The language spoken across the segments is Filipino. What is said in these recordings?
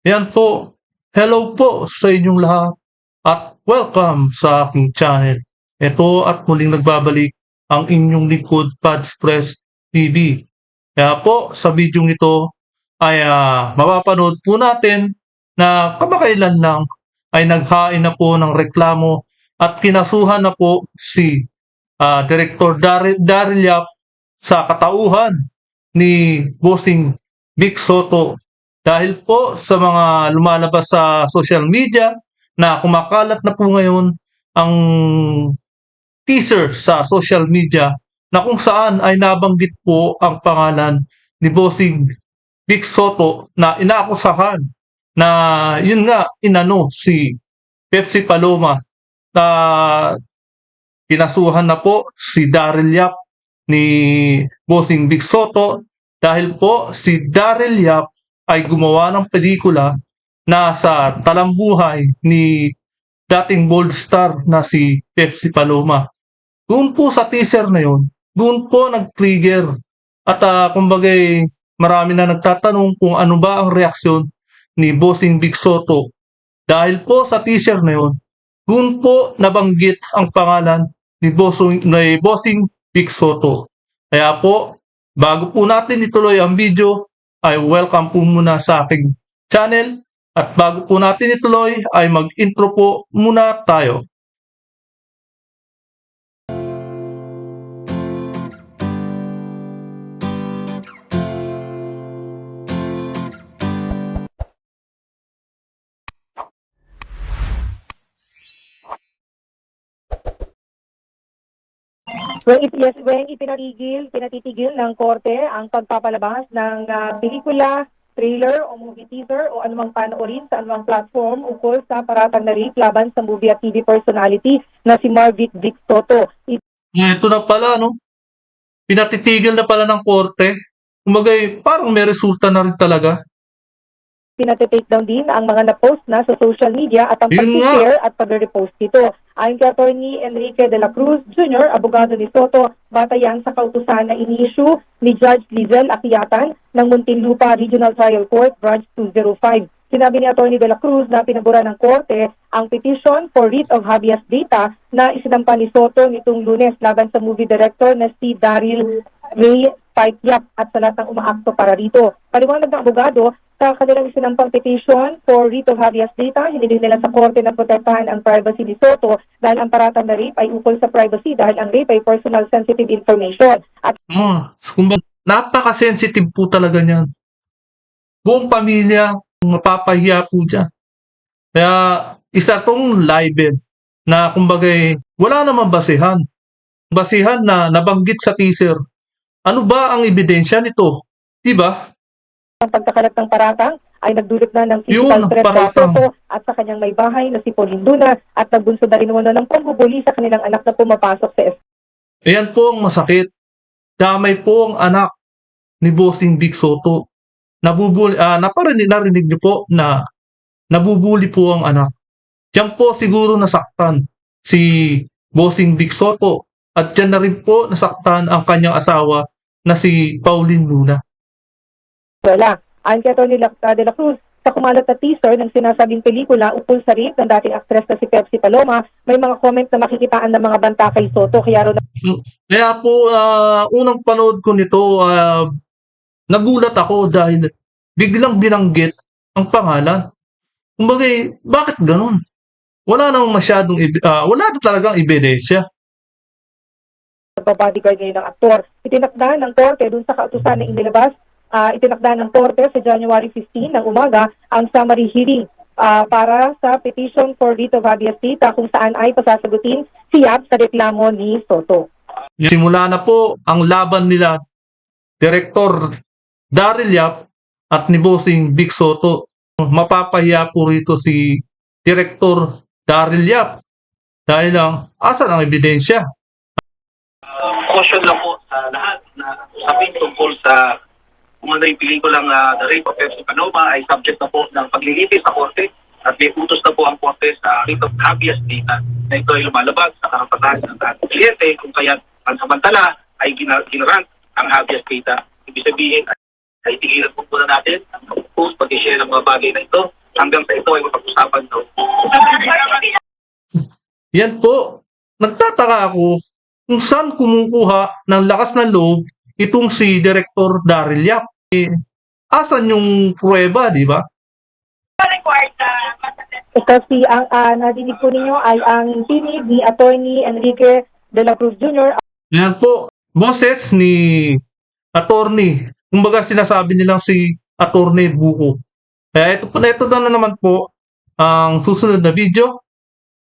Yan po. Hello po sa inyong lahat at welcome sa aking channel. Ito at muling nagbabalik ang inyong lingkod Pads Press TV. Kaya po sa video ito ay mapapanood po natin na kamakailan lang ay naghain na po ng reklamo at kinasuhan na po si Director Daryl Yap sa katauhan ni Bossing Vic Soto dahil po sa mga lumalabas sa social media na kumakalat na po ngayon ang teaser sa social media na kung saan ay nabanggit po ang pangalan ni Bossing Vic Soto na inaakusahan na yun nga inano si Pepsi Paloma na kinasuhan na po si Daryl Yap ni Bossing Vic Soto dahil po si Daryl Yap ay gumawa ng pelikula na sa talambuhay ni dating bold star na si Pepsi Paloma. Doon po sa teaser na yun, doon po nag-trigger at kumbagay marami na nagtatanong kung ano ba ang reaksyon ni Bossing Vic Soto dahil po sa teaser na yun, doon po nabanggit ang pangalan ni Bossing Vic Soto. Kaya po, bago po natin ituloy ang video, ay welcome po muna sa aking channel. At bago po natin ituloy, ay mag-intro po muna tayo. When pinatitigil ng korte ang pagpapalabas ng pelikula, trailer o movie teaser o anumang panoorin sa anumang platform ukol sa paratang na rape laban sa movie at TV personality na si Marvic Vic Soto. Ito na pala, no? Pinatitigil na pala ng korte. Kumagay, parang may resulta na rin talaga. Pinatitake down din ang mga na-post na sa social media at ang Yun pag-share at pag-repost nito. Ayon kay Atty. Enrique de la Cruz Jr., abogado ni Soto, batayan sa kautusan na ini-issue ni Judge Lizel Akyatan ng Muntinlupa Regional Trial Court Branch 205. Sinabi ni Atty. de la Cruz na pinabura ng korte ang petition for writ of habeas data na isinampa ni Soto nitong Lunes laban sa movie director na si Daryl Ray Yap at sa lahat ng umaakto para rito. Paliwanag ng abogado, sa kanilang isinampang petition for writ of habeas data, hiniling nila sa korte na protektahan ang privacy ni Soto dahil ang paratang na rape ay ukol sa privacy dahil ang rape ay personal sensitive information. At napaka-sensitive po talaga niyan. Buong pamilya, mapapahiya po dyan. Kaya isa tong libel na kumbagay wala namang basihan. Basihan na nabanggit sa teaser. Ano ba ang ebidensya nito? Diba? ang pagkakalat ng paratang ay nagdulot na ng physical threat kay Soto at sa kanyang may bahay na si Pauline Luna at nagbunso na rin ng pangbubuli sa kanilang anak na pumapasok sa Ayan po ang masakit. Damay po ang anak ni Bossing Vic Soto. Narinig niyo po na nabubuli po ang anak. Diyan po siguro nasaktan si Bossing Vic Soto at diyan na rin po nasaktan ang kanyang asawa na si Pauline Luna. Wala. Ayon kay Atty. de la Cruz, sa kumalat na teaser ng sinasabing pelikula ukol sa rape ng dating aktres na si Pepsi Paloma, may mga comment na makikitaan ng mga banta kay Soto. Kaya po, unang panood ko nito, nagulat ako dahil biglang binanggit ang pangalan. Kumbaga, bakit ganun? Wala namang masyadong, wala na talagang ebidensya. Bodyguard ngayon ng aktor. Itinakda ng korte dun sa kautusan na inilabas. Itinakda ng korte sa January 15 ng umaga ang summary hearing para sa petition for writ of habeas data kung saan ay pasasagutin si Yap sa reklamo ni Soto. Simula na po ang laban nila Director Daryl Yap at ni Bossing Vic Soto. Mapapahiya po rito si Director Daryl Yap dahil asan ang ebidensya? Caution lang po sa lahat na usapin tungkol sa kung ano yung pelikulang The Rape of Pepsi Paloma ay subject na po ng paglilitis sa korte at may utos na po ang korte sa writ of habeas data na ito ay lumalabas sa karapatan ng ating kliyente kung kaya pansamantala ay ginarant ang habeas data. Ibig sabihin ay tigilan po muna natin ang post, pag-share ng mga bagay na ito hanggang sa ito ay mapag-usapan daw. Yan po, nagtataka ako kung saan kumukuha ng lakas ng loob itong si Director Daryl Yap. Asan yung pruweba, di ba? Kasi ang nadinig po ninyo ay ang tinig ni Attorney Enrique de la Cruz Jr. Yan po, boses ni attorney. Kumbaga sinasabi nilang si attorney Buko. Kaya ito na naman po ang susunod na video.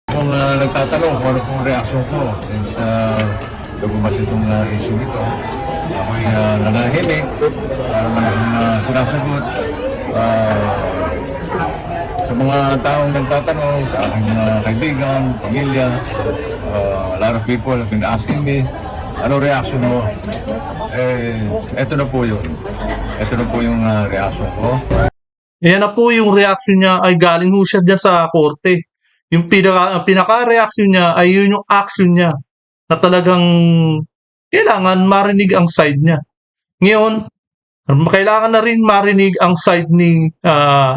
Kung nagtatanong kung ano pong reaksyon ko since lumabas itong issue ito, ako'y nanahimik para man sinasagot sa mga taong nagtatanong, sa aking mga kaibigan, pamilya. A lot of people have been asking me, ano reaction mo? Ito na po yun. Ito na po yung reaction ko. Ayan na po yung reaction niya ay galing ho siya dyan sa korte. Yung pinaka-reaction niya ay yun yung action niya na talagang kailangan marinig ang side niya. Ngayon, kailangan na rin marinig ang side ni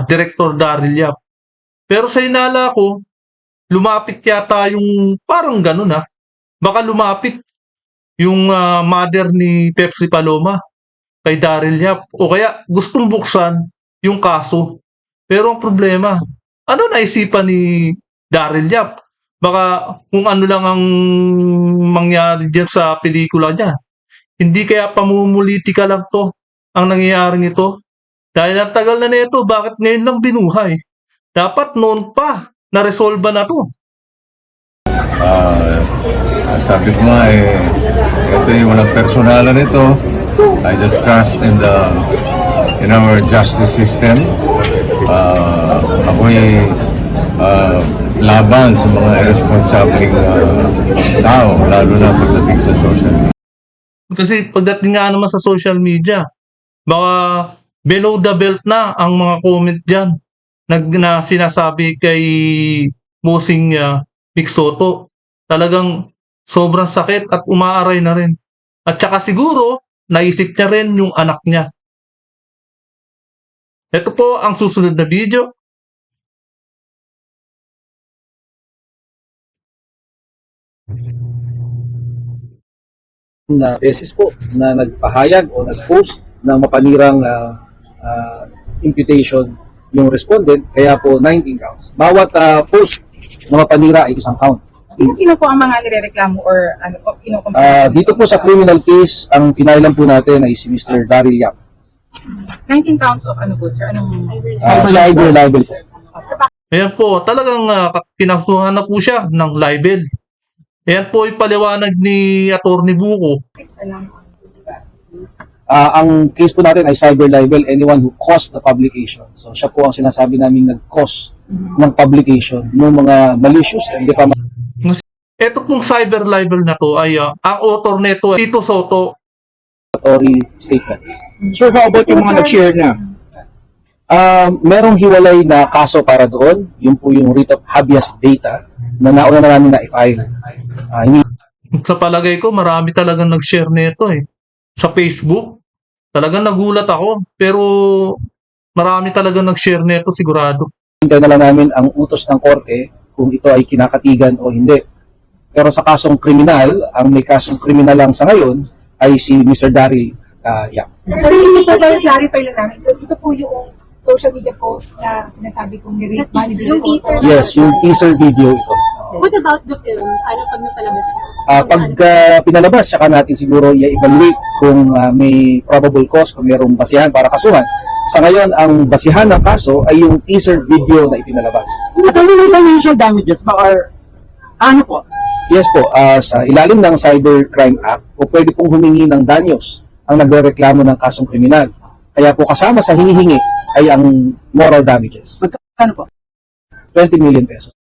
Director Daryl Yap. Pero sa hinala ko, lumapit yata yung parang ganun ha. Baka lumapit yung mother ni Pepsi Paloma kay Daryl Yap. O kaya gustong buksan yung kaso. Pero ang problema, ano naisipan ni Daryl Yap? Baka kung ano lang ang mangyari dyan sa pelikula niya. Hindi kaya pamumulitika lang to ang nangyayari nito. Dahil ang tagal na nito, bakit ngayon lang binuhay? Dapat noon pa, na-resolve na to. Sabi ko nga ito yung walang personalan nito. I just trust in our justice system. Ako'y laban sa mga irresponsibleng tao, lalo na pagdating sa social media. Kasi pagdating nga naman sa social media, baka below the belt na ang mga comment dyan na sinasabi kay Mosing Vic Soto. Talagang sobrang sakit at umaaray na rin. At saka siguro, naisip niya rin yung anak niya. Ito po ang susunod na video. Na beses po na nagpahayag o nag-post ng mapanirang imputation yung respondent, kaya po 19 counts. Bawat post na mapanira ay isang count. Sino po ang mga nirereklamo or ano po, kinukumpara? Dito po sa criminal case, ang pinailan po natin ay si Mr. Daryl Yap. 19 counts of ano po, sir? Anong Cyber libel po. Ayan po, talagang kinasuhan na po siya ng libel. Ayan po ipaliwanag ni Atty. Buko. Ang case po natin ay cyber libel, anyone who caused the publication. So siya po ang sinasabi namin nag-cause ng publication ng mga malicious and defamatory Ito pong cyber libel na to ay ang author nito ay Tito Soto. statements. Sir, how about yung mga nag-share na? Merong hiwalay na kaso para doon. Yun po yung writ of habeas data na nauna na namin na-file. Sa palagay ko, marami talagang nag-share nito eh. Sa Facebook, talagang nagulat ako. Pero marami talagang nag-share nito sigurado. Hintay na lang namin ang utos ng korte kung ito ay kinakatigan o hindi. Pero sa kasong kriminal, ang may kasong kriminal lang sa ngayon ay si Mr. Daryl Yap. Sir, hindi po ba clarify lang namin? Ito po yung social media post na sinasabi kong ni-rate man. Yung teaser. Yes, yung teaser video ito. What about the film? Ano pag napalabas mo? Pag pinalabas, tsaka natin siguro i-evaluate kung may probable cause, kung mayroong basihan para kasuhan. Sa ngayon, ang basihan ng kaso ay yung teaser video na ipinalabas. Ito yung financial damages ba or ano po? Yes po, sa ilalim ng Cybercrime Act, o pwede pong humingi ng danyos ang nagrereklamo ng kasong kriminal. Kaya po kasama sa hinihingi ay ang moral damages. Magkano po? 20 million pesos.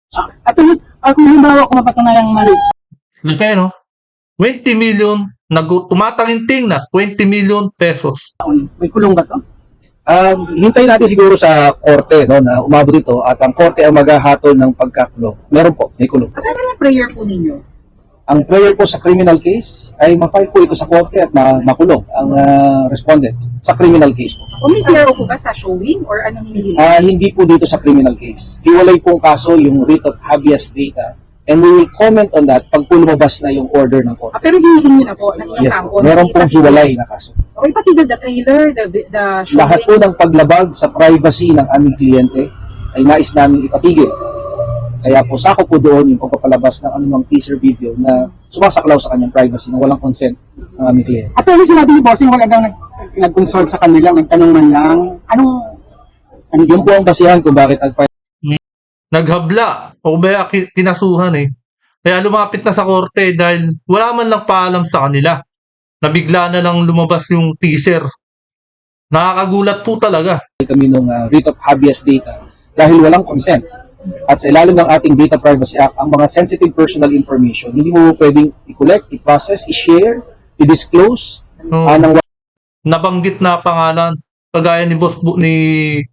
At kung halimbawa kung mapatunayang mali, Laki no? 20 million, tumataginting na 20 million pesos. may kulong ba to? Hintayin natin siguro sa korte no, na umabot ito at ang korte ang maghahatol ng pagkakulong. Meron po, may kulong. Ano ang prayer po ninyo? Ang prayer po sa criminal case ay ma-file po ito sa korte at makulong ang respondent sa criminal case po. O may klaro po ba sa showing or ano nililito? Hindi po dito sa criminal case. Hiwalay pong kaso yung writ of habeas data, and we will comment on that pag po lumabas na yung order ng korte. Pero hinihingi na po ng ilang Yes kampo. po, meron pong hiwalay na kaso. Okay, pati the trailer, the showing. Lahat po ng paglabag sa privacy ng aming kliyente ay nais namin ipatigil. Kaya po sako po doon yung pagpapalabas ng anumang teaser video na sumasaklaw sa kanyang privacy na walang consent ng aming kliyente. At pero sinabi ni Bossing, wala daw nag-consult sa kanila, nagtanong man lang, ano Yun po ang basihan kung bakit Naghabla o kaya kinasuhan eh. Kaya lumapit na sa korte dahil wala man lang paalam sa kanila. Nabigla na lang lumabas yung teaser. Nakakagulat po talaga. kami ng writ of habeas data dahil walang consent. At sa ilalim ng ating Data Privacy Act, ang mga sensitive personal information, hindi mo pwedeng i-collect, i-process, i-share, i-disclose, ng Nabanggit na pangalan kagaya ni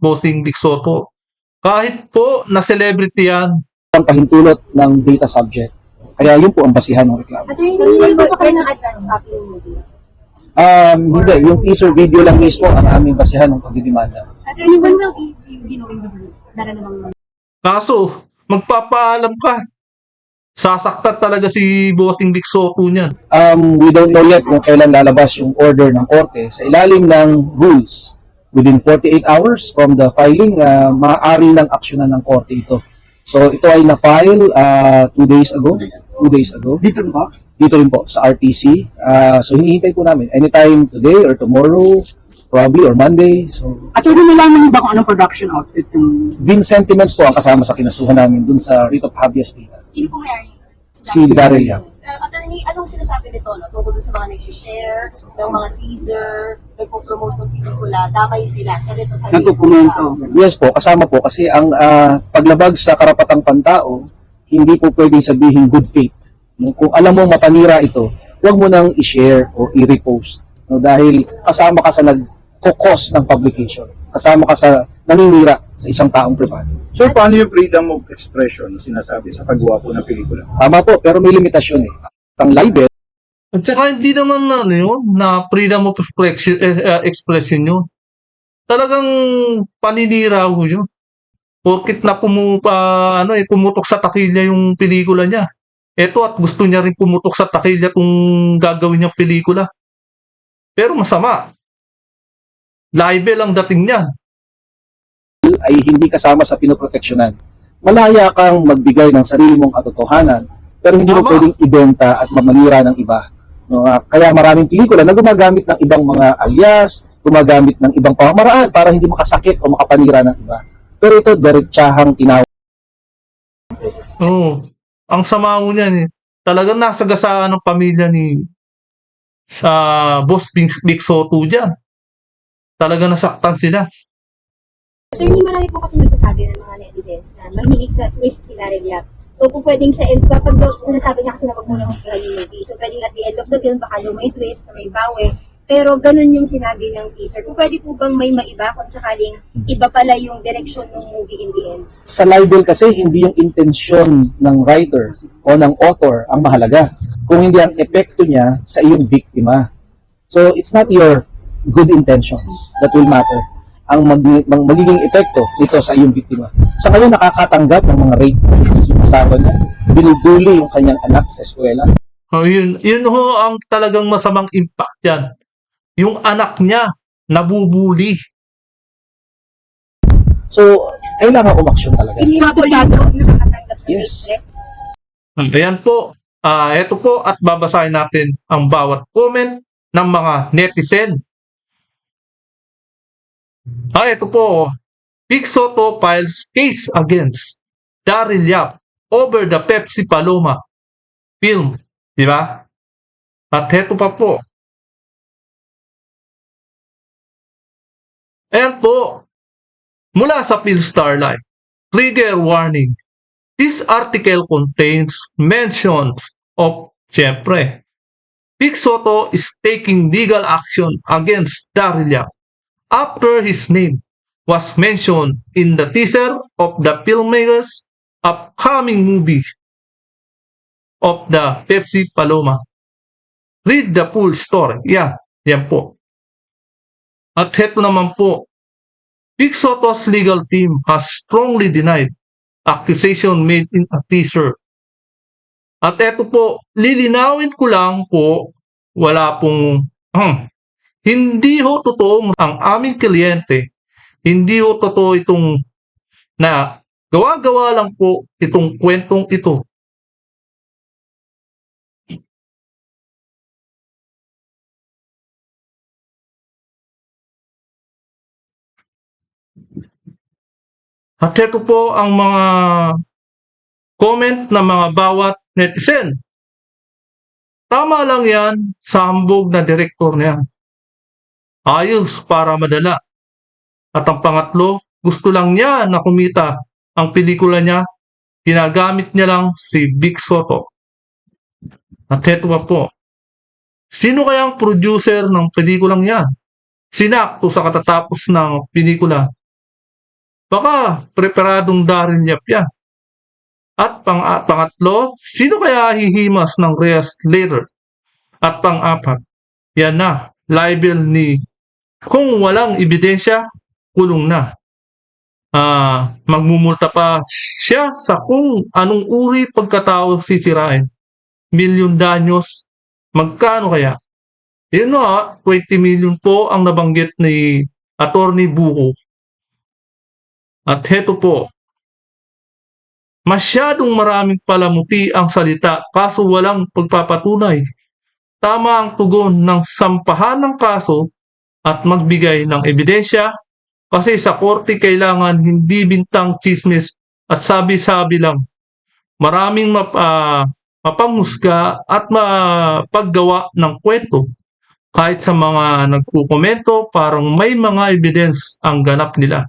Bossing Vic Soto. Kahit po na celebrity yan. walang pahintulot ng data subject. Kaya yun po ang basihan ng reklamo. Attorney, hindi po ba kayo ng advance copy ng movie? Hindi, yung teaser video lang mismo ang aming basihan ng pagdidemanda. Attorney, when will you be knowing the verdict? Nararamdaman mo. Kaso, magpapaalam ka. Sasaktan talaga si Bossing Vic Soto niyan. We don't know yet kung kailan lalabas yung order ng korte. Sa ilalim ng rules, within 48 hours from the filing, maaari ng aksyonan ng korte ito. So ito ay na-file 2 days ago. 2 days ago. dito ba? Dito rin po sa RTC. So hinihintay po namin anytime today or tomorrow, probably, or Monday. So At yun nalaman niyo ba kung anong production outfit yung... Vincentiments po ang kasama sa kinasuhan namin dun sa writ of habeas data. Sino po may-ari? Si Daryl Yap. Attorney, anong sinasabi nito no? Tungkol sa mga nag-share, ng mga teaser, nagpo-promote ng pelikula, damay sila sa Rito Nagdokumento. Yes po, kasama po kasi ang paglabag sa karapatang pantao, hindi po pwedeng sabihin good faith. No? Kung alam mo mapanira ito, huwag mo nang i-share o i-repost. No? Dahil kasama ka sa nag-cause ng publication. Kasama ka sa naninira sa isang taong privado. Sir, paano yung freedom of expression na sinasabi sa paggawa po ng pelikula? Tama po, pero may limitasyon eh. Ang libel, At saka hindi naman na freedom of expression yun. Talagang paninira ho yun. Porkit na pumutok sa takilya yung pelikula niya. Eto at gusto niya rin pumutok sa takilya kung gagawin niyang pelikula. Pero masama. Libel ang dating niyan. ay hindi kasama sa pinoproteksyonan. Malaya kang magbigay ng sarili mong katotohanan, pero hindi mo Tama. pwedeng ibenta at mamanira ng iba. No, kaya maraming pelikula na gumagamit ng ibang mga alias, gumagamit ng ibang pamamaraan para hindi makasakit o makapanira ng iba. Pero ito, diretsahang tinawag. Oo. Ang sama ho niyan eh. Talagang nasagasaan ng pamilya sa Boss Vic Soto dyan. Talagang nasaktan sila. Attorney, marami po kasi nagsasabi ng mga netizens na mahilig sa twist si Daryl Yap. So, kung pwedeng sa end, kapag sinasabi niya kasi na wag muna husgahan yung movie. So, pwedeng at the end of the film, baka daw may twist, na may bawi. Pero ganun yung sinabi ng teaser. Kung pwede po bang may maiba kung sakaling iba pala yung direction ng movie in the end? Sa libel kasi, hindi yung intensyon ng writer o ng author ang mahalaga. Kung hindi ang epekto niya sa iyong biktima. So, it's not your good intentions that will matter. Ang magiging epekto nito sa iyong biktima. Sa ngayon, nakakatanggap ng mga rape kits yung asawa niya. Binubuli yung kanyang anak sa eskwela. Oh, yun ho ang talagang masamang impact yan. Yung anak niya, nabubuli. So, kailangan umaksyon talaga. Sino po yung nakakatanggap ng Yes. threats? Ayan po. Ito po at babasahin natin ang bawat comment ng mga netizen. Ito po. Vic Soto files case against Daryl Yap over the Pepsi Paloma film. Di ba? At ito pa po. Ayan po. Mula sa PhilStarLife. Trigger warning. This article contains mentions of, siyempre, Vic Soto is taking legal action against Daryl Yap after his name was mentioned in the teaser of the filmmaker's upcoming movie. of the Pepsi Paloma. Read the full story. Yan po. At heto naman po, Vic Soto's legal team has strongly denied accusation made in a teaser. At eto po, lilinawin ko lang po, wala pong, hindi ho totoo ang aming kliyente, hindi ho totoo itong na gawa-gawa lang po itong kwentong ito. At ito po ang mga comment ng mga bawat netizen. Tama lang yan sa hambog na direktor niya. Ayos para madala. At ang pangatlo, gusto lang niya na kumita ang pelikula niya, ginagamit niya lang si Vic Soto. At ito pa po, sino kayang producer ng pelikulang yan? Sinakto sa katatapos ng pelikula. Baka preparadong Darren Yap yan. At pangatlo, sino kaya hihimas ng Reyes later? At pang-apat, yan na, libel ni kung walang ebidensya, kulong na. Magmumulta pa siya sa kung anong uri pagkatao sisirain. Milyon danyos, magkano kaya? Yun na, 20 million po ang nabanggit ni Attorney Buko. At heto po, masyadong maraming palamuti ang salita kaso walang pagpapatunay. Tama ang tugon ng sampahan ng kaso at magbigay ng ebidensya kasi sa korte kailangan hindi bintang chismis at sabi-sabi lang. Maraming mapangusga at mapaggawa ng kwento. Kahit sa mga nagkukomento parang may mga evidence ang ganap nila.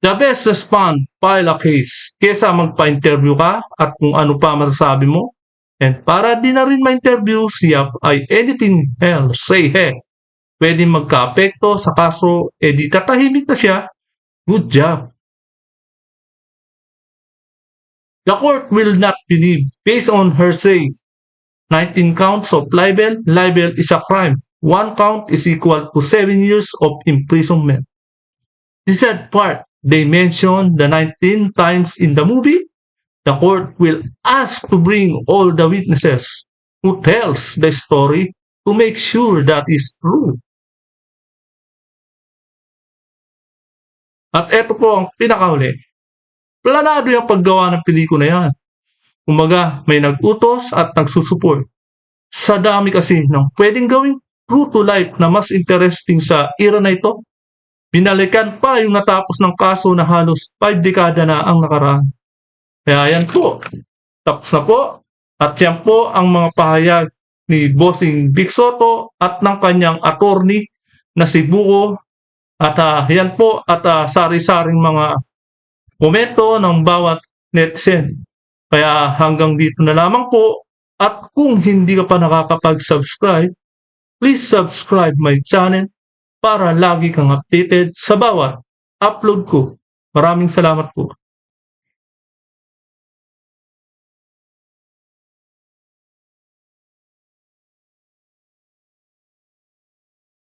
The best response, file a case. Kesa magpa-interview ka at kung ano pa masasabi mo. And para di na rin ma-interview siya ay anything else, say hey. Pwede magka-apekto sa kaso, di tatahimik na siya. Good job. The court will not believe based on her say. 19 counts of libel. Libel is a crime. 1 count is equal to 7 years of imprisonment. The sad part, they mentioned the 19 times in the movie. The court will ask to bring all the witnesses who tells the story to make sure that is true. At eto po ang pinakahuli. Planado yung paggawa ng pelikula yan. Umaga, may nag-utos at nagsusuport. Sa dami kasi ng pwedeng gawing true to life na mas interesting sa era na ito, binalikan pa yung natapos ng kaso na halos 5 dekada na ang nakaraan. Kaya yan po. Tapos na po. At yan po ang mga pahayag ni Bossing Vic Soto at ng kanyang attorney na si Buko. At yan po at sari-saring mga komento ng bawat netizen. Kaya hanggang dito na lamang po. At kung hindi ka pa nakakapag-subscribe, please subscribe my channel para lagi kang updated sa bawat upload ko. Maraming salamat po.